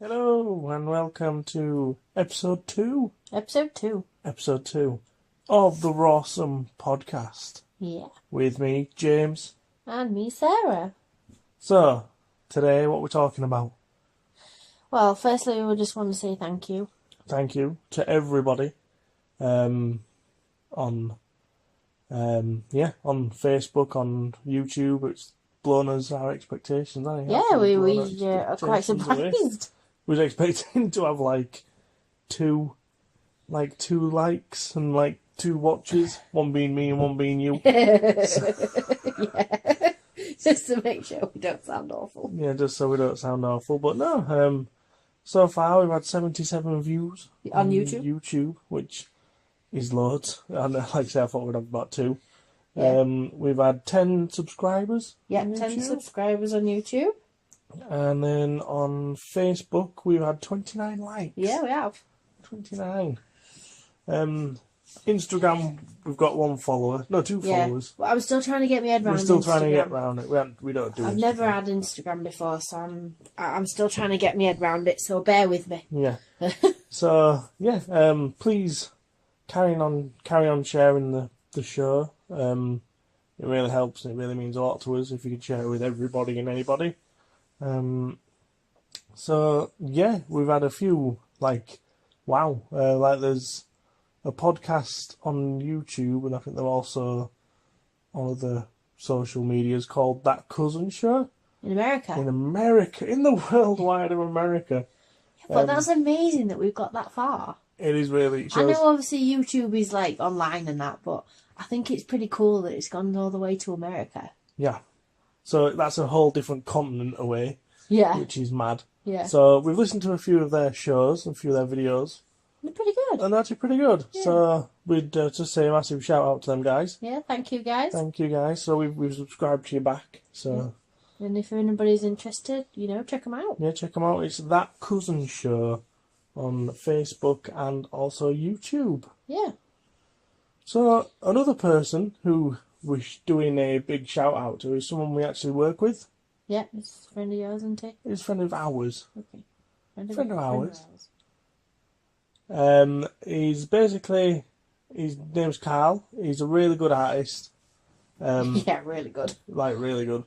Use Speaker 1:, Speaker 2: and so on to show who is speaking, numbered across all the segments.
Speaker 1: Hello and welcome to episode 2.
Speaker 2: Episode 2.
Speaker 1: Episode 2 of the Roarsome Podcast.
Speaker 2: Yeah.
Speaker 1: With me, James.
Speaker 2: And me, Sarah.
Speaker 1: So, today what we're talking about.
Speaker 2: Well, firstly, we just want to say thank you.
Speaker 1: Thank you to everybody on Facebook, on YouTube. It's blown us our expectations, hasn't it?
Speaker 2: Yeah, we are quite surprised.
Speaker 1: We was expecting to have like two likes and 2 watches, one being me and one being you.
Speaker 2: Yeah. Just to make sure we don't sound awful.
Speaker 1: Yeah, just so we don't sound awful. But no, so far we've had 77 views
Speaker 2: On YouTube?
Speaker 1: YouTube, which is loads. And like I said, I thought we'd have about 2.
Speaker 2: Yeah.
Speaker 1: We've had 10 subscribers.
Speaker 2: Yeah,
Speaker 1: on
Speaker 2: 10
Speaker 1: YouTube.
Speaker 2: subscribers on YouTube.
Speaker 1: And then on Facebook we've had 29 likes.
Speaker 2: Yeah, we have.
Speaker 1: 29. Instagram, we've got 1 follower. No, 2 followers.
Speaker 2: Well, I'm still trying to get my head around
Speaker 1: We're still
Speaker 2: Instagram.
Speaker 1: trying to get around it. We don't do it.
Speaker 2: I've never had Instagram before, so I'm still trying to get my head around it, so bear with me.
Speaker 1: Yeah. So, yeah, please carry on sharing the show. It really helps and it really means a lot to us if you could share it with everybody and anybody. So, yeah, we've had a few, there's a podcast on YouTube, and I think they're also on other social medias called That Cousin Show.
Speaker 2: In America.
Speaker 1: In the worldwide of America.
Speaker 2: Yeah, but that's amazing that we've got that far.
Speaker 1: It is really...
Speaker 2: I know obviously YouTube is online and that, but I think it's pretty cool that it's gone all the way to America.
Speaker 1: Yeah. So that's a whole different continent away.
Speaker 2: Yeah.
Speaker 1: Which is mad.
Speaker 2: Yeah.
Speaker 1: So we've listened to a few of their shows and a few of their videos.
Speaker 2: They're pretty good.
Speaker 1: And they're actually pretty good.
Speaker 2: Yeah.
Speaker 1: So we'd just say a massive shout out to them guys.
Speaker 2: Yeah, thank you guys.
Speaker 1: Thank you guys. So we've subscribed to you back. So
Speaker 2: And if anybody's interested, check them out.
Speaker 1: yeah, check them out. It's That Cousin Show on Facebook and also YouTube.
Speaker 2: Yeah.
Speaker 1: So another person who we're doing a big shout out to is someone we actually work with.
Speaker 2: Yeah, it's a friend of yours, isn't it?
Speaker 1: He's a friend of ours.
Speaker 2: Okay.
Speaker 1: Friend of ours. He's basically, his name's Carl. He's a really good artist.
Speaker 2: Yeah, really good.
Speaker 1: Really good.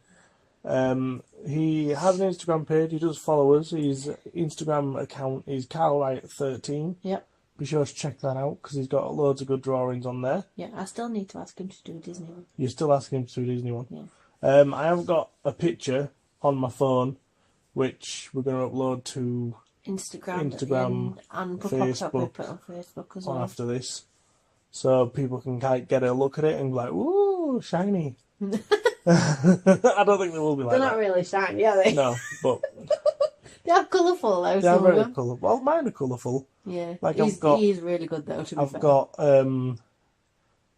Speaker 1: He has an Instagram page. He does follow us. His Instagram account is CarlWright13.
Speaker 2: Yep.
Speaker 1: Be sure to check that out because he's got loads of good drawings on there.
Speaker 2: Yeah, I still need to ask him to do a Disney one.
Speaker 1: You're still asking him to do a Disney one.
Speaker 2: Yeah.
Speaker 1: I haven't got a picture on my phone, which we're going to upload to
Speaker 2: Instagram and
Speaker 1: Facebook,
Speaker 2: put on Facebook as
Speaker 1: on
Speaker 2: well.
Speaker 1: after this, so people can get a look at it and be like, "Ooh, shiny." I don't think they will be like
Speaker 2: They're
Speaker 1: that.
Speaker 2: not really shiny, are they?
Speaker 1: No, but
Speaker 2: They are colourful though.
Speaker 1: they are
Speaker 2: some of
Speaker 1: very
Speaker 2: them.
Speaker 1: colourful. Well, mine are colourful.
Speaker 2: Yeah,
Speaker 1: Like
Speaker 2: he's really good though. To be
Speaker 1: I've
Speaker 2: fair.
Speaker 1: got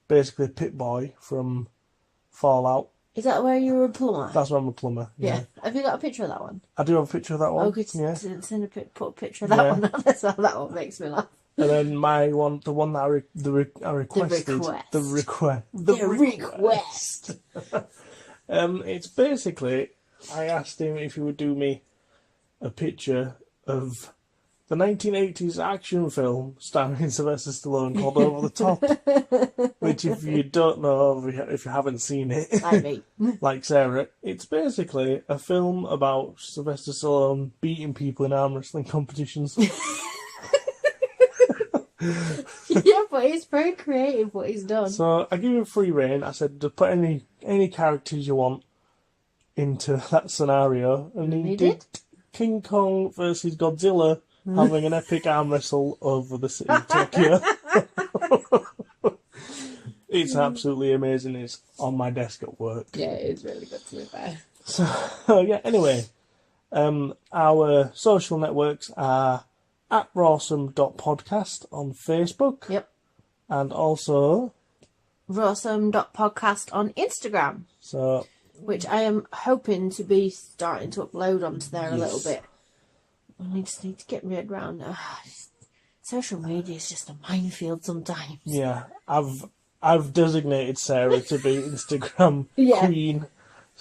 Speaker 1: basically Pip-Boy from Fallout.
Speaker 2: Is that where you were a plumber?
Speaker 1: That's where I'm a plumber. Yeah.
Speaker 2: Have you got a picture of that one?
Speaker 1: I do have a picture of that one.
Speaker 2: Oh, could
Speaker 1: yeah.
Speaker 2: put a picture of that one on there, so that one makes me laugh.
Speaker 1: And then my one, the one that I requested, the request. It's basically, I asked him if he would do me a picture of the 1980s action film starring Sylvester Stallone called Over the Top, which if you don't know, if you haven't seen it,
Speaker 2: Like me.
Speaker 1: like Sarah, it's basically a film about Sylvester Stallone beating people in arm wrestling competitions.
Speaker 2: Yeah, but it's very creative what he's done.
Speaker 1: So I give him free rein. I said, just put any characters you want into that scenario, and he did King Kong versus Godzilla having an epic arm wrestle over the city of Tokyo. It's absolutely amazing. It's on my desk at work.
Speaker 2: Yeah, it is really good to be fair.
Speaker 1: So yeah. Anyway, our social networks are at Roarsome.podcast on Facebook.
Speaker 2: Yep.
Speaker 1: And also
Speaker 2: Roarsome.podcast on Instagram.
Speaker 1: So
Speaker 2: which I am hoping to be starting to upload onto there a little bit. I just need to get my head around. Social media is just a minefield sometimes.
Speaker 1: Yeah, I've designated Sarah to be Instagram queen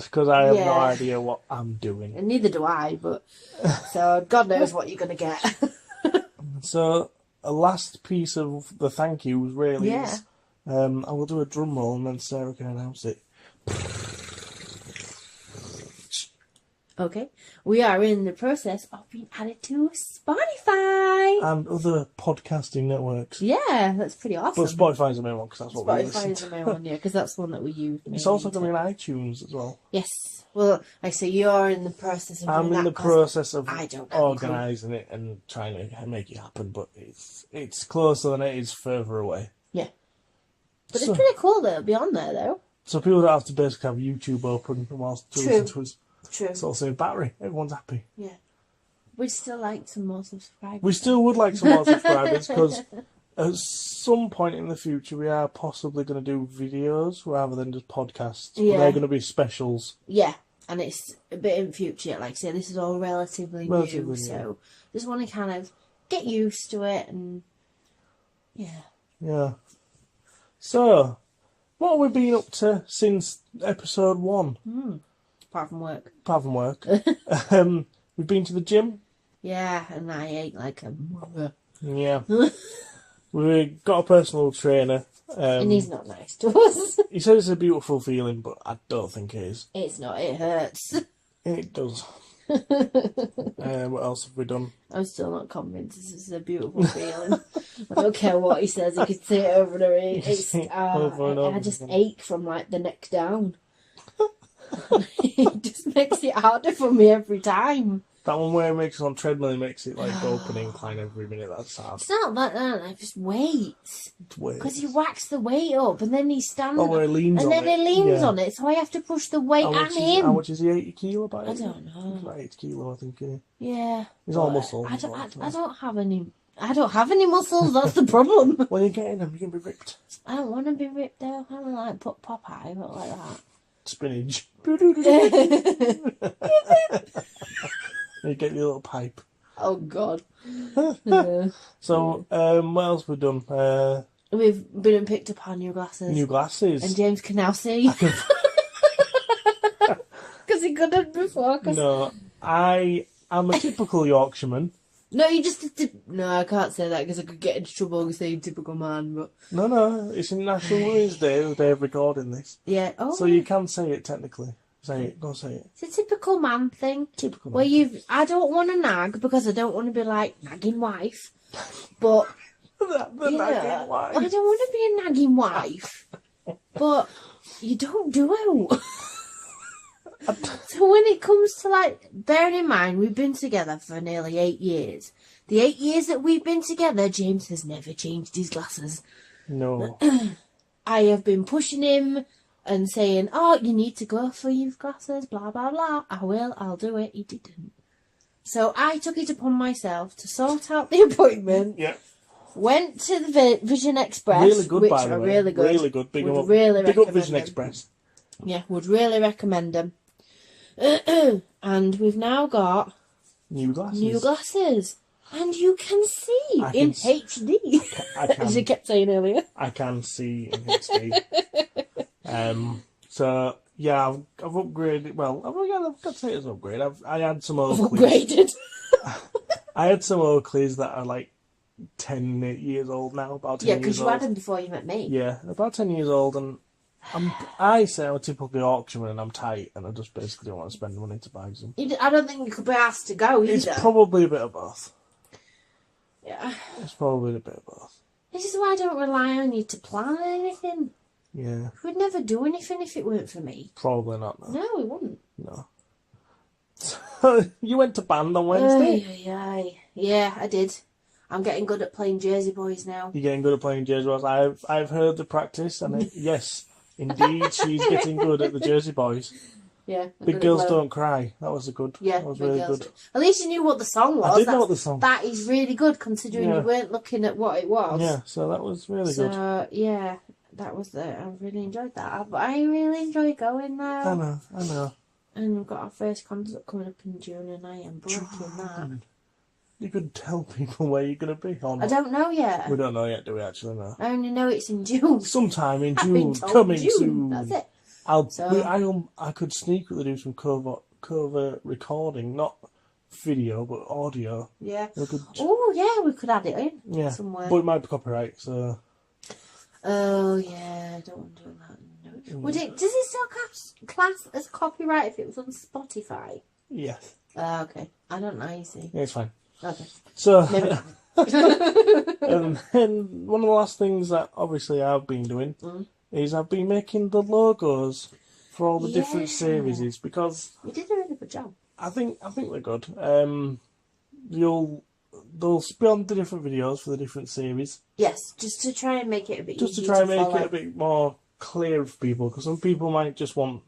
Speaker 1: because I have no
Speaker 2: Yeah.
Speaker 1: idea what I'm doing.
Speaker 2: And neither do I, but so God knows what you're going to get.
Speaker 1: So, a last piece of the thank yous really
Speaker 2: Yeah.
Speaker 1: is, I will do a drum roll and then Sarah can announce it.
Speaker 2: Okay. We are in the process of being added to Spotify.
Speaker 1: And other podcasting networks.
Speaker 2: Yeah, that's pretty awesome.
Speaker 1: But Spotify's the main one, because that's what we
Speaker 2: Spotify
Speaker 1: listen
Speaker 2: is
Speaker 1: to.
Speaker 2: the main one, yeah, because that's the one that we use.
Speaker 1: It's also going to be on iTunes as well.
Speaker 2: Yes. Well, I say you're in the process of
Speaker 1: I'm
Speaker 2: doing
Speaker 1: in
Speaker 2: that
Speaker 1: the
Speaker 2: 'cause
Speaker 1: process of
Speaker 2: I don't have a clue.
Speaker 1: organising it and trying to make it happen, but it's closer than it is further away.
Speaker 2: Yeah. But
Speaker 1: So-
Speaker 2: it's pretty cool that it'll be on there, though.
Speaker 1: So people don't have to basically have YouTube open whilst to listen to us.
Speaker 2: True.
Speaker 1: It's also battery. Everyone's happy.
Speaker 2: Yeah. We'd still like some more subscribers.
Speaker 1: We still would like some more subscribers because at some point in the future we are possibly going to do videos rather than just podcasts. But
Speaker 2: Yeah.
Speaker 1: they're going to be specials.
Speaker 2: Yeah. And it's a bit in future. Like I say, this is all relatively new.
Speaker 1: New.
Speaker 2: So just want to kind of get used to it and yeah.
Speaker 1: Yeah. So, what have we been up to since episode 1?
Speaker 2: Apart from work.
Speaker 1: Apart from work. We've been to the gym.
Speaker 2: Yeah, and I ate like a mother.
Speaker 1: Yeah. We got a personal trainer.
Speaker 2: And he's not nice to us.
Speaker 1: He says it's a beautiful feeling, but I don't think it is.
Speaker 2: It's not, it hurts.
Speaker 1: It does. What else have we done?
Speaker 2: I'm still not convinced this is a beautiful feeling. I don't care what he says, he could say it over and over. It's,
Speaker 1: Over and over
Speaker 2: I just
Speaker 1: again.
Speaker 2: ache from like the neck down. It just makes it harder for me every time.
Speaker 1: That one where it makes it on treadmill, it makes it like go up and incline every minute. That's hard.
Speaker 2: It's not like that, I just weights.
Speaker 1: It's weird.
Speaker 2: Because he whacks the weight up and then he stands
Speaker 1: Oh, where he leans
Speaker 2: and
Speaker 1: on
Speaker 2: then
Speaker 1: it.
Speaker 2: he leans
Speaker 1: Yeah.
Speaker 2: on it, so I have to push the weight
Speaker 1: How
Speaker 2: at
Speaker 1: much, is,
Speaker 2: him.
Speaker 1: how much is he? 80 kilo about
Speaker 2: I
Speaker 1: it?
Speaker 2: don't know.
Speaker 1: About 80 kilo, I think.
Speaker 2: Yeah.
Speaker 1: He's all
Speaker 2: But
Speaker 1: muscle.
Speaker 2: I don't have any. I don't have any muscles. That's the problem.
Speaker 1: When you're getting them, you can be ripped.
Speaker 2: I don't want to be ripped though. I don't like put Popeye, but like
Speaker 1: Spinach.
Speaker 2: that.
Speaker 1: You get your little pipe.
Speaker 2: Oh God.
Speaker 1: So, what else have we done?
Speaker 2: We've been and picked up our new glasses.
Speaker 1: New glasses.
Speaker 2: And James can now see. Because he couldn't before.
Speaker 1: No, I am a typical Yorkshireman.
Speaker 2: No, you just... No, I can't say that because I could get into trouble saying typical man, but...
Speaker 1: No, it's in National Women's Day, the day of recording this.
Speaker 2: Yeah. Oh,
Speaker 1: So you can say it technically. Say it, go say it.
Speaker 2: it's a typical man thing.
Speaker 1: Typical.
Speaker 2: Where I don't want to nag because I don't want to be like nagging wife. But...
Speaker 1: the
Speaker 2: yeah,
Speaker 1: nagging wife.
Speaker 2: I don't want to be a nagging wife. But you don't do it. So when it comes to like, bearing in mind, we've been together for nearly 8 years. The 8 years that we've been together, James has never changed his glasses.
Speaker 1: No.
Speaker 2: I have been pushing him and saying, oh, you need to go for your glasses, blah, blah, blah. I'll do it. He didn't. So I took it upon myself to sort out the appointment.
Speaker 1: Yeah.
Speaker 2: Went to the Vision Express,
Speaker 1: Really good,
Speaker 2: which
Speaker 1: by the
Speaker 2: are
Speaker 1: way.
Speaker 2: really good.
Speaker 1: Really good. Big
Speaker 2: Would
Speaker 1: up,
Speaker 2: really
Speaker 1: big up
Speaker 2: recommend
Speaker 1: Vision
Speaker 2: them.
Speaker 1: Express.
Speaker 2: Yeah, would really recommend them. And we've now got
Speaker 1: New glasses.
Speaker 2: new glasses. And you can see
Speaker 1: I
Speaker 2: in
Speaker 1: can
Speaker 2: HD.
Speaker 1: I
Speaker 2: As you
Speaker 1: can.
Speaker 2: kept saying earlier.
Speaker 1: I can see in HD. So yeah, I've upgraded. Well, I've got to say it's an upgrade. I had some Oakleys.
Speaker 2: Upgraded.
Speaker 1: I had some Oakleys that are like 10 years old now. About 10
Speaker 2: Yeah,
Speaker 1: years
Speaker 2: because you
Speaker 1: old.
Speaker 2: had them before you met me.
Speaker 1: Yeah, about 10 years old, and I say I'm a typical Yorkshireman and I'm tight, and I just basically don't want to spend money to buy some.
Speaker 2: I don't think you could be asked to go either.
Speaker 1: It's probably a bit of both.
Speaker 2: Yeah.
Speaker 1: It's probably a bit of both.
Speaker 2: This is why I don't rely on you to plan anything.
Speaker 1: Yeah,
Speaker 2: We'd never do anything if it weren't for me.
Speaker 1: probably not. No.
Speaker 2: No, we wouldn't.
Speaker 1: No. You went to band on Wednesday.
Speaker 2: Yeah, I did. I'm getting good at playing Jersey Boys now.
Speaker 1: You're getting good at playing Jersey Boys. I've heard the practice, and yes, indeed, she's getting good at the Jersey Boys.
Speaker 2: Yeah. I'm
Speaker 1: Big
Speaker 2: good at
Speaker 1: Girls
Speaker 2: blowing.
Speaker 1: Don't Cry. That was good.
Speaker 2: Yeah,
Speaker 1: that was
Speaker 2: Big
Speaker 1: really
Speaker 2: Girls
Speaker 1: good.
Speaker 2: Do. At least you knew what the song was.
Speaker 1: I did know what the song.
Speaker 2: That is really good, considering
Speaker 1: Yeah.
Speaker 2: you weren't looking at what it was.
Speaker 1: Yeah, so that was really good.
Speaker 2: So yeah, that was I really enjoyed that. I really enjoy going there.
Speaker 1: I know.
Speaker 2: And we've got our first concert coming up in June, and I am booking that.
Speaker 1: You could tell people where you're going to be on.
Speaker 2: I don't know yet.
Speaker 1: We don't know yet, do we actually know?
Speaker 2: I only know it's in June.
Speaker 1: Sometime in
Speaker 2: I've been
Speaker 1: June,
Speaker 2: told
Speaker 1: coming
Speaker 2: June.
Speaker 1: soon.
Speaker 2: That's it.
Speaker 1: I could sneakily do some covert recording, not video but audio.
Speaker 2: Yeah.
Speaker 1: We could,
Speaker 2: we could add it in somewhere.
Speaker 1: But it might be copyright, so.
Speaker 2: Oh yeah, I don't want to do that. No. Does it still class as copyright if it was on Spotify?
Speaker 1: Yes.
Speaker 2: Okay. I don't know. You see.
Speaker 1: Yeah, it's fine.
Speaker 2: Okay.
Speaker 1: So.
Speaker 2: Maybe not.
Speaker 1: And one of the last things that obviously I've been doing is I've been making the logos for all the different series because
Speaker 2: you did a really good job.
Speaker 1: I think they're good. They'll be on the different videos for the different series.
Speaker 2: Yes, just to try and make it a bit
Speaker 1: just
Speaker 2: easier
Speaker 1: to try and make
Speaker 2: follow.
Speaker 1: it a bit more clear for people, because some people might just want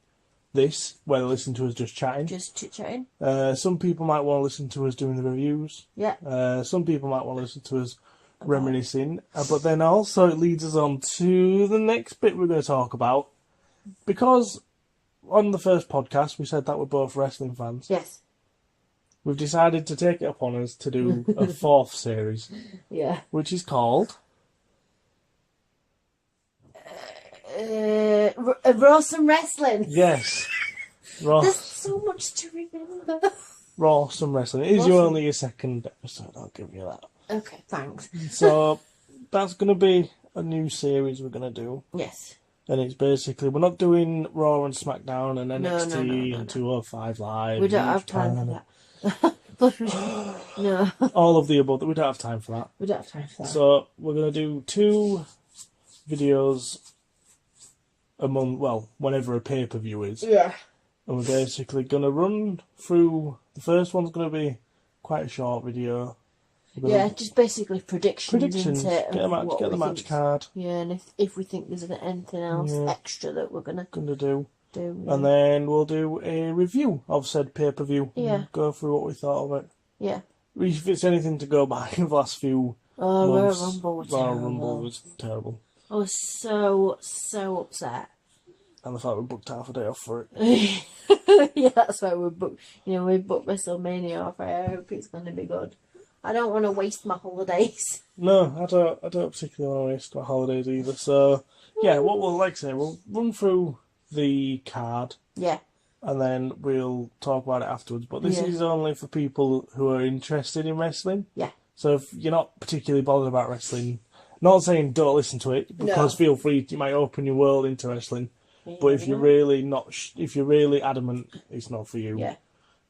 Speaker 1: this where they listen to us just chatting,
Speaker 2: just chit chatting.
Speaker 1: Some people might want to listen to us doing the reviews.
Speaker 2: Yeah.
Speaker 1: Some people might want to listen to us reminiscing, but then also it leads us on to the next bit we're going to talk about, because on the first podcast we said that we're both wrestling fans.
Speaker 2: Yes.
Speaker 1: We've decided to take it upon us to do a fourth series.
Speaker 2: Yeah.
Speaker 1: Which is called
Speaker 2: Roarsome Wrestling.
Speaker 1: Yes.
Speaker 2: There's so much to remember.
Speaker 1: Roarsome Wrestling. It is only your second episode, I'll give you that.
Speaker 2: Okay, thanks.
Speaker 1: So that's going to be a new series we're going to do.
Speaker 2: Yes.
Speaker 1: And it's basically, we're not doing Raw and SmackDown and NXT and 205 Live.
Speaker 2: We don't have time for that. No.
Speaker 1: All of the above. We don't have time for that.
Speaker 2: We don't have time for that.
Speaker 1: So we're going to do 2 videos a month, well, whenever a pay-per-view is.
Speaker 2: Yeah.
Speaker 1: And we're basically going to run through, the first one's going to be quite a short video.
Speaker 2: Yeah, just basically predictions.
Speaker 1: Get the match card.
Speaker 2: Yeah, and if we think there's anything else extra that we're gonna
Speaker 1: do.
Speaker 2: Yeah.
Speaker 1: And then we'll do a review of said pay-per-view.
Speaker 2: Yeah.
Speaker 1: Go through what we thought of it.
Speaker 2: Yeah.
Speaker 1: If it's anything to go by in the last few months.
Speaker 2: Royal
Speaker 1: Rumble was terrible.
Speaker 2: I was so upset.
Speaker 1: And the fact we booked half a day off for it.
Speaker 2: Yeah, that's why we booked WrestleMania off. I hope it's going to be good. I don't want to waste my holidays.
Speaker 1: No, I don't particularly want to waste my holidays either. So, yeah, what we'll run through the card.
Speaker 2: Yeah.
Speaker 1: And then we'll talk about it afterwards. But this is only for people who are interested in wrestling.
Speaker 2: Yeah.
Speaker 1: So if you're not particularly bothered about wrestling, not saying don't listen to it, because feel free, you might open your world into wrestling. Yeah, but if you're really if you're really adamant it's not for you,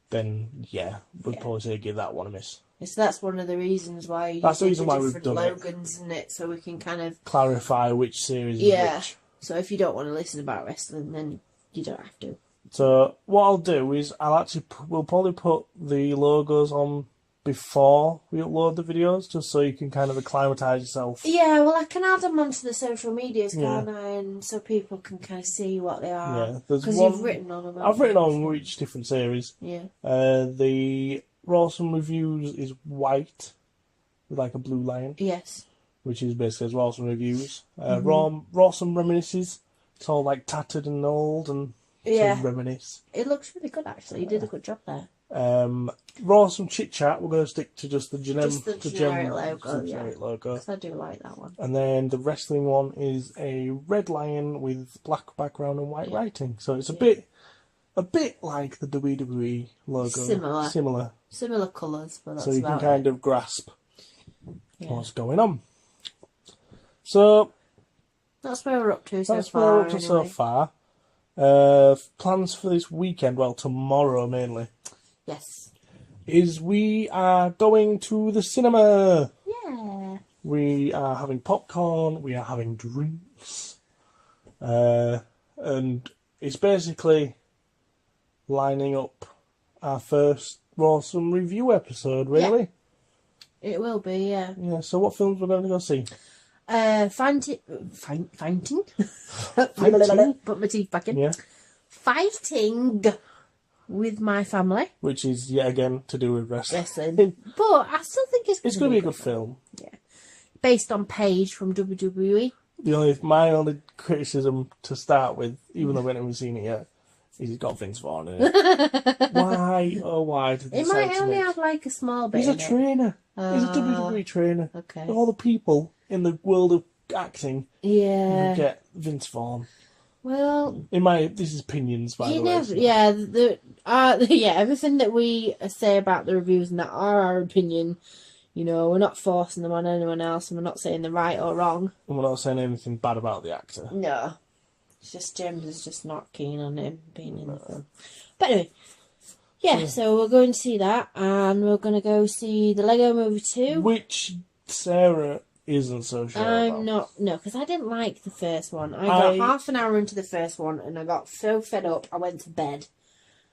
Speaker 1: then we'd probably say give that one a miss.
Speaker 2: So that's one of the reasons why.
Speaker 1: That's the reason why we've done
Speaker 2: Logans, isn't it? So we can kind of
Speaker 1: clarify which series is which.
Speaker 2: So if you don't want to listen about wrestling, then you don't have to.
Speaker 1: So what I'll do is we'll probably put the logos on before we upload the videos, just so you can kind of acclimatise yourself.
Speaker 2: Yeah, well, I can add them onto the social medias, can't I? And so people can kind of see what they are. Yeah, because you've written on them.
Speaker 1: I've written on each different series.
Speaker 2: Yeah.
Speaker 1: The Roarsome Reviews is white with like a blue lion.
Speaker 2: Yes.
Speaker 1: Which is basically Roarsome Reviews. Roarsome Reminisces. It's all like tattered and old and to reminisce.
Speaker 2: It looks really good, actually. You did a good job there.
Speaker 1: Roarsome Chit Chat, we're going to stick to just the generic
Speaker 2: logo. Because I do like that one.
Speaker 1: And then the wrestling one is a red lion with black background and white writing. So it's a bit like the WWE logo.
Speaker 2: Similar colours, but that's
Speaker 1: so you can kind of grasp what's going on. So
Speaker 2: that's where we're up to so far.
Speaker 1: That's where we're up to so far. Plans for this weekend, well, tomorrow mainly.
Speaker 2: Yes.
Speaker 1: Is we are going to the cinema.
Speaker 2: Yeah.
Speaker 1: We are having popcorn. We are having drinks. And it's basically lining up our first Roarsome review episode, really.
Speaker 2: Yeah. It will be, yeah.
Speaker 1: Yeah, so what films we're going to go see?
Speaker 2: Fighting. Put my teeth back in.
Speaker 1: Yeah.
Speaker 2: Fighting with my family.
Speaker 1: Which is, yet again, to do with wrestling.
Speaker 2: But I still think it's
Speaker 1: going to be a good film.
Speaker 2: Yeah. Based on Paige from WWE.
Speaker 1: My only criticism to start with, even though we haven't seen it yet, is he's got Vince Vaughn in it. Why did they
Speaker 2: It might only have like a small bit.
Speaker 1: He's a trainer. He's a WWE trainer.
Speaker 2: Okay.
Speaker 1: Of all the people in the world of acting, you get Vince Vaughn.
Speaker 2: Well,
Speaker 1: This is opinions, by the way. So.
Speaker 2: Yeah, everything that we say about the reviews and that are our opinion. We're not forcing them on anyone else, and we're not saying they're right or wrong.
Speaker 1: And we're not saying anything bad about the actor.
Speaker 2: No. It's just James is just not keen on him being in the film. But anyway, so we're going to see that, and we're going to go see the Lego Movie 2.
Speaker 1: Which Sarah isn't so sure about.
Speaker 2: No, because I didn't like the first one. I got half an hour into the first one, and I got so fed up, I went to bed.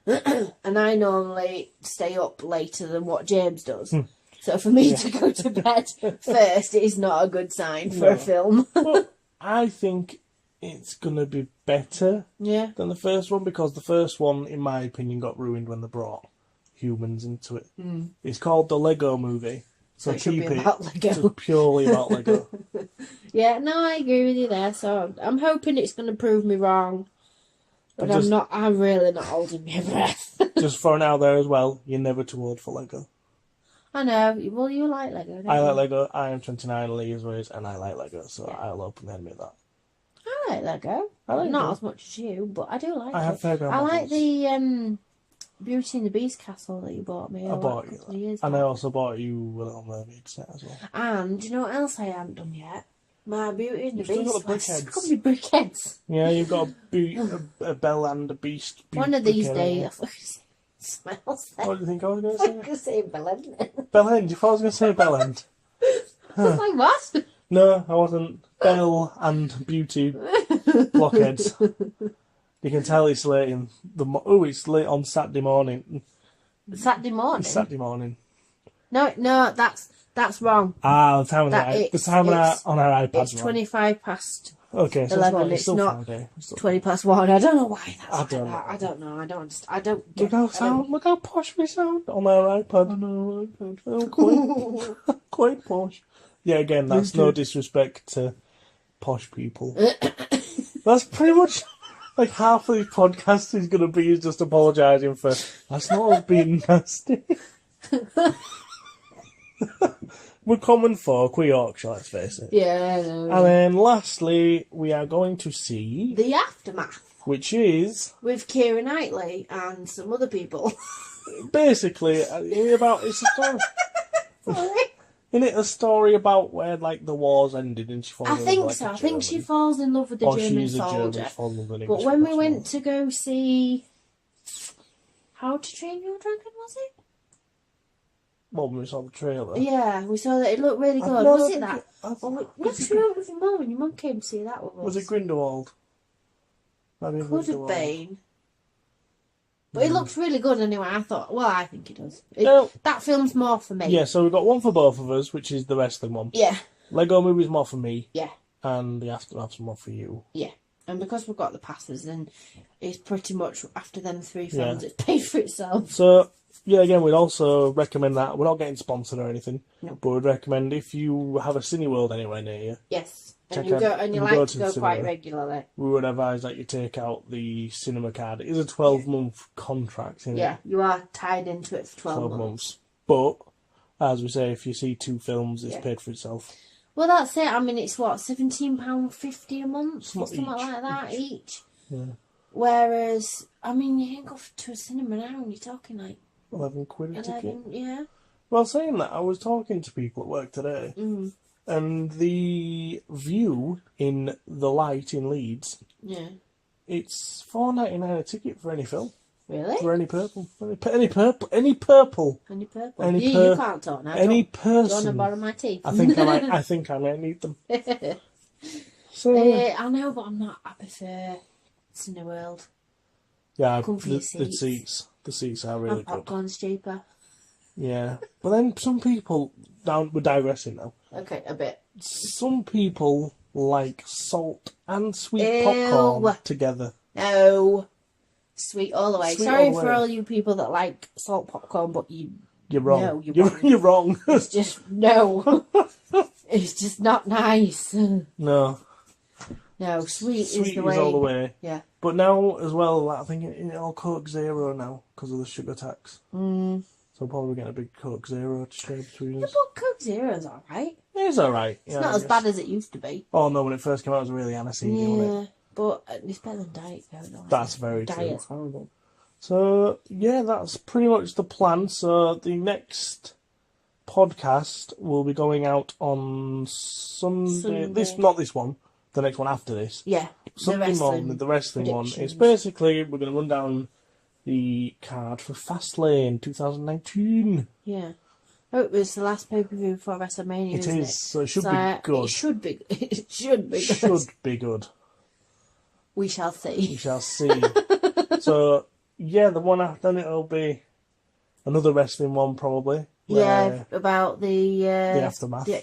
Speaker 2: And I normally stay up later than what James does. So for me to go to bed first is not a good sign for a film.
Speaker 1: But I think it's going to be better than the first one, because the first one, in my opinion, got ruined when they brought humans into it. It's called the Lego Movie. So keep it just purely about Lego.
Speaker 2: Yeah, no, I agree with you there. So I'm hoping it's going to prove me wrong. But I'm really not holding my breath.
Speaker 1: Just throwing out there as well, you're never too old for Lego.
Speaker 2: I know. Well, you like Lego, don't you?
Speaker 1: I like Lego. I am 29 years old, and I like Lego, so I'll openly admit that.
Speaker 2: I like Lego. Not as much as you, but I do like it. I like the Beauty and the Beast castle that you bought me.
Speaker 1: I bought you that. And I also bought you a Little Mermaid set as well.
Speaker 2: And do you know what else I haven't done yet? My Beauty and the Beast.
Speaker 1: You've got the brickheads.
Speaker 2: Got me brickheads.
Speaker 1: Yeah, you've got a Belle and a Beast.
Speaker 2: One of these days. Smells there.
Speaker 1: What do you think I was going to say?
Speaker 2: I was going to say Bellend.
Speaker 1: Bellend? You thought I was going to say Bellend?
Speaker 2: I was like, what?
Speaker 1: No, I wasn't. Belle and Beauty blockheads. You can tell it's late it's late on Saturday morning.
Speaker 2: Saturday morning?
Speaker 1: It's Saturday morning.
Speaker 2: No, that's wrong.
Speaker 1: The time on our iPads.
Speaker 2: It's 25 past.
Speaker 1: Okay, so
Speaker 2: 11.
Speaker 1: It's not
Speaker 2: Friday. 20 past 1. I don't know why that's
Speaker 1: I don't know.
Speaker 2: I don't know. I don't get
Speaker 1: Look how posh we sound on our iPad. Oh, quite posh. Yeah, again, that's no disrespect to posh people. That's pretty much like half of the podcast is going to be just apologising for that's not us being nasty. We're common folk, we're Yorkshire, let's face it.
Speaker 2: Yeah, I know.
Speaker 1: And then lastly, we are going to see
Speaker 2: The Aftermath,
Speaker 1: which is
Speaker 2: with Keira Knightley and some other people.
Speaker 1: Basically, it's a story.
Speaker 2: Sorry.
Speaker 1: Isn't it a story about where the wars ended and she falls in love with
Speaker 2: I think so. I think she falls in love with the German soldier. But when we went to go see How to Train Your Dragon, was it?
Speaker 1: Well, when we saw the trailer.
Speaker 2: Yeah, we saw that. It looked really good. Was it that? Yes, we went with your mum, and your mum came to see that with us.
Speaker 1: Was it Grindelwald?
Speaker 2: Could have been. But it looks really good anyway. I think it does. That film's more for me.
Speaker 1: Yeah, so we've got one for both of us, which is the wrestling one.
Speaker 2: Yeah.
Speaker 1: Lego Movie's more for me.
Speaker 2: Yeah.
Speaker 1: And The Aftermath's more for you.
Speaker 2: Yeah. And because we've got the passes, then it's pretty much after them 3 films, it's paid for itself.
Speaker 1: So, yeah, again, we'd also recommend that. We're not getting sponsored or anything.
Speaker 2: No.
Speaker 1: But we'd recommend if you have a Cineworld anywhere near you.
Speaker 2: Yes. And you like to go quite regularly. We
Speaker 1: would advise that you take out the cinema card. It is a 12-month contract.
Speaker 2: Yeah, you are tied into it for 12 months.
Speaker 1: But, as we say, if you see 2 films, it's paid for itself.
Speaker 2: Well, that's it. I mean, it's what, £17.50 a month? Something like that each.
Speaker 1: Yeah.
Speaker 2: Whereas, I mean, you can go to a cinema now and you're talking like...
Speaker 1: £11 a ticket.
Speaker 2: Yeah.
Speaker 1: Well, saying that, I was talking to people at work today. And the view in The Light in Leeds, it's $4.99 a ticket for any film.
Speaker 2: Really?
Speaker 1: For any purple. Any purple.
Speaker 2: You can't talk now.
Speaker 1: Any person.
Speaker 2: Do you want to borrow my teeth?
Speaker 1: I think I might need them. So
Speaker 2: I know, but I'm not. I prefer Cineworld.
Speaker 1: Yeah, the seats are really good.
Speaker 2: Popcorn's cheaper.
Speaker 1: Yeah, but then some people, we're digressing now.
Speaker 2: Okay, a bit.
Speaker 1: Some people like salt and sweet popcorn together.
Speaker 2: No. Sweet all the way. Sorry for all you people that like salt popcorn, but you're wrong. No,
Speaker 1: you're wrong.
Speaker 2: It's just, no. It's just not nice.
Speaker 1: No.
Speaker 2: No, sweet is the way.
Speaker 1: All the way.
Speaker 2: Yeah.
Speaker 1: But now, as well, I think it'll Coke Zero now, because of the sugar tax. So probably get a big Coke Zero to share between us.
Speaker 2: But Coke Zero's alright.
Speaker 1: It is alright.
Speaker 2: It's not as bad as it used to be.
Speaker 1: Oh no, when it first came out it was really aniseedy, wasn't it?
Speaker 2: But it's better than Diet Coke. Though,
Speaker 1: That's very true.
Speaker 2: Diet's horrible.
Speaker 1: So, yeah, that's pretty much the plan. So, the next podcast will be going out on Sunday. Not this one, the next one after this.
Speaker 2: Yeah.
Speaker 1: Sunday morning, the wrestling one. It's basically, we're going to run down the card for Fastlane 2019.
Speaker 2: Yeah. Oh, it was the last pay-per-view before WrestleMania,
Speaker 1: It is, so it should be good.
Speaker 2: It should be It should be good.
Speaker 1: Should be good.
Speaker 2: We shall see.
Speaker 1: We shall see. So, yeah, the one after it'll be another wrestling one, probably.
Speaker 2: Yeah, about the
Speaker 1: aftermath.
Speaker 2: The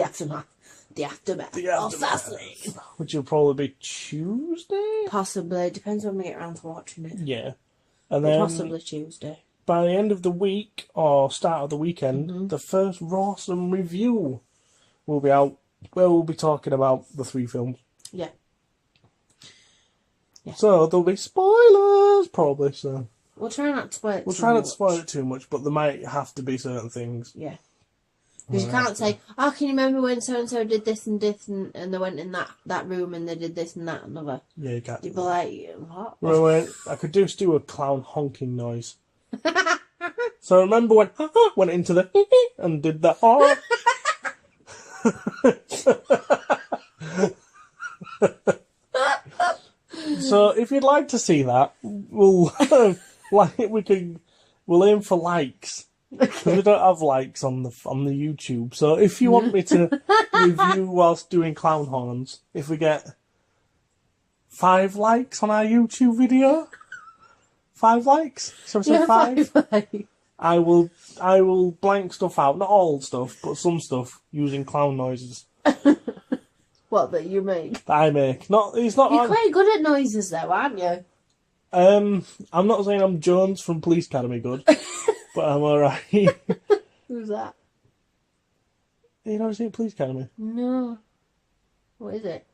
Speaker 2: aftermath. The aftermath of Fastlane.
Speaker 1: Which will probably be Tuesday?
Speaker 2: Possibly. It depends when we get around to watching it.
Speaker 1: Yeah. And then
Speaker 2: Possibly Tuesday.
Speaker 1: by the end of the week, or start of the weekend, the first Roarsome review will be out, where we'll be talking about the 3 films.
Speaker 2: Yeah.
Speaker 1: So there'll be spoilers, probably, so...
Speaker 2: We'll try not to spoil it
Speaker 1: We'll try not to spoil it too much, but there might have to be certain things.
Speaker 2: Yeah. Because you can't say, oh, can you remember when so-and-so did this and this and they went in that room and they did this and that and other.
Speaker 1: Yeah, you can't.
Speaker 2: You'd be like, what?
Speaker 1: Well, I could just do a clown honking noise. So remember when went into the and did that. Oh. So if you'd like to see that, we'll we'll aim for likes. Because we don't have likes on the YouTube. So if you want me to review whilst doing clown horns, if we get 5 likes on our YouTube video, 5 likes, shall we say 5?
Speaker 2: 5 likes.
Speaker 1: I will blank stuff out, not all stuff, but some stuff using clown noises.
Speaker 2: What that you make?
Speaker 1: That I make. It's not.
Speaker 2: You're quite good at noises, though, aren't you?
Speaker 1: I'm not saying I'm Jones from Police Academy good, but I'm alright.
Speaker 2: Who's that?
Speaker 1: You never seen Police Academy?
Speaker 2: No. What is it?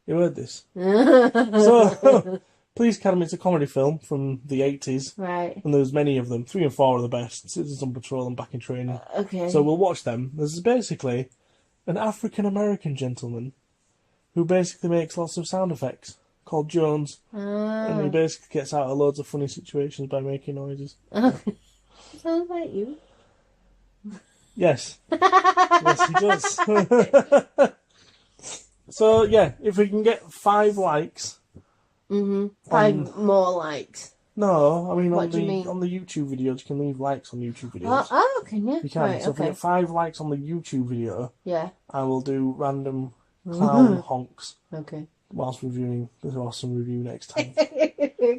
Speaker 1: You heard this? So, Police Academy is a comedy film from the 80s.
Speaker 2: Right.
Speaker 1: And there's many of them. 3 and 4 are the best. Citizens on Patrol and Back in Training.
Speaker 2: Okay.
Speaker 1: So we'll watch them. There's basically an African-American gentleman who basically makes lots of sound effects called Jones. And he basically gets out of loads of funny situations by making noises.
Speaker 2: Sounds like you.
Speaker 1: Yes. Yes, he does. So, yeah, if we can get 5 likes...
Speaker 2: Mm-hmm. 5 more likes.
Speaker 1: No, I mean,
Speaker 2: What do you mean?
Speaker 1: on the YouTube videos, you can leave likes on YouTube videos.
Speaker 2: Oh, can you?
Speaker 1: You can.
Speaker 2: Right,
Speaker 1: so if we get 5 likes on the YouTube video,
Speaker 2: yeah.
Speaker 1: I will do random clown honks
Speaker 2: Okay.
Speaker 1: whilst reviewing this awesome review next time.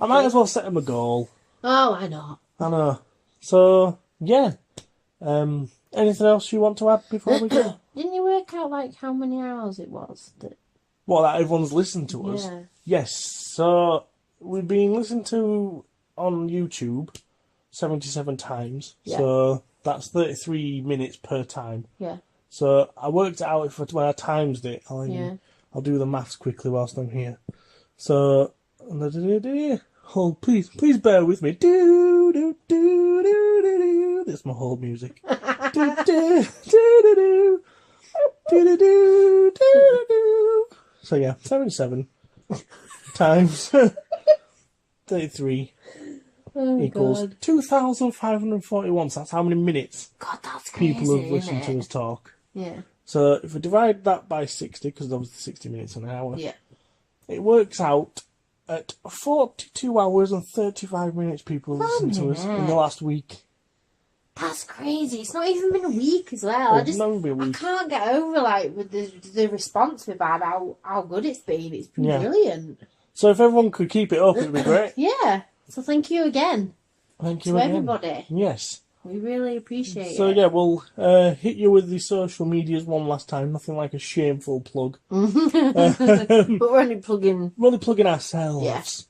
Speaker 1: I might as well set him a goal.
Speaker 2: Oh, why not?
Speaker 1: I know. So, yeah. Anything else you want to add before we go?
Speaker 2: Didn't you work out, like, how many hours it was?
Speaker 1: What, that everyone's listened to us?
Speaker 2: Yeah.
Speaker 1: Yes. So, we've been listened to on YouTube 77 times.
Speaker 2: Yeah.
Speaker 1: So, that's 33 minutes per time.
Speaker 2: Yeah.
Speaker 1: So, I worked it out when I times it. I'll do the maths quickly whilst I'm here. So, hold, please bear with me. Do, do, do, do, do, do. That's my whole music. Do, do, do, do, do. Do, do, do, do, do. So yeah, 77 times 33 equals 2,541. So that's how many minutes
Speaker 2: God, that's crazy,
Speaker 1: people have listened to us talk.
Speaker 2: Yeah.
Speaker 1: So if we divide that by 60, because obviously 60 minutes an hour,
Speaker 2: Yeah.
Speaker 1: it works out at 42 hours and 35 minutes people have listened to us in the last week.
Speaker 2: That's crazy. It's not even been a week as well. I can't get over, like, with the response we've had, how good it's been. It's been brilliant.
Speaker 1: So if everyone could keep it up, it'd be great.
Speaker 2: Yeah. So thank you again.
Speaker 1: Thank you
Speaker 2: to
Speaker 1: again.
Speaker 2: everybody.
Speaker 1: Yes.
Speaker 2: We really appreciate it.
Speaker 1: So yeah, we'll hit you with the social medias one last time. Nothing like a shameful plug.
Speaker 2: But we're only plugging...
Speaker 1: We're only plugging ourselves.
Speaker 2: Yes.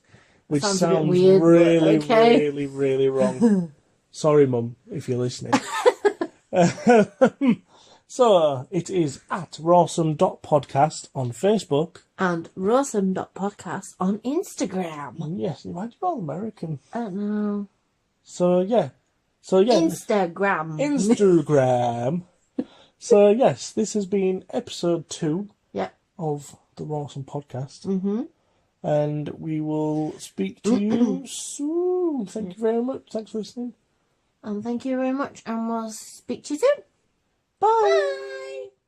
Speaker 1: Which
Speaker 2: Sounds
Speaker 1: sounds
Speaker 2: a bit weird,
Speaker 1: really,
Speaker 2: but okay.
Speaker 1: really, really wrong. Sorry, Mum, if you're listening. So, it is at Roarsome.podcast on Facebook.
Speaker 2: And Roarsome.podcast on Instagram.
Speaker 1: Yes, why do you all American?
Speaker 2: I don't know.
Speaker 1: So, yeah.
Speaker 2: Instagram.
Speaker 1: Instagram. So, yes, this has been episode 2
Speaker 2: Yeah.
Speaker 1: of the Roarsome Podcast.
Speaker 2: Mm-hmm.
Speaker 1: And we will speak to you soon. Thank you very much. Thanks for listening.
Speaker 2: And thank you very much, and we'll speak to you soon.
Speaker 1: Bye.
Speaker 2: Bye.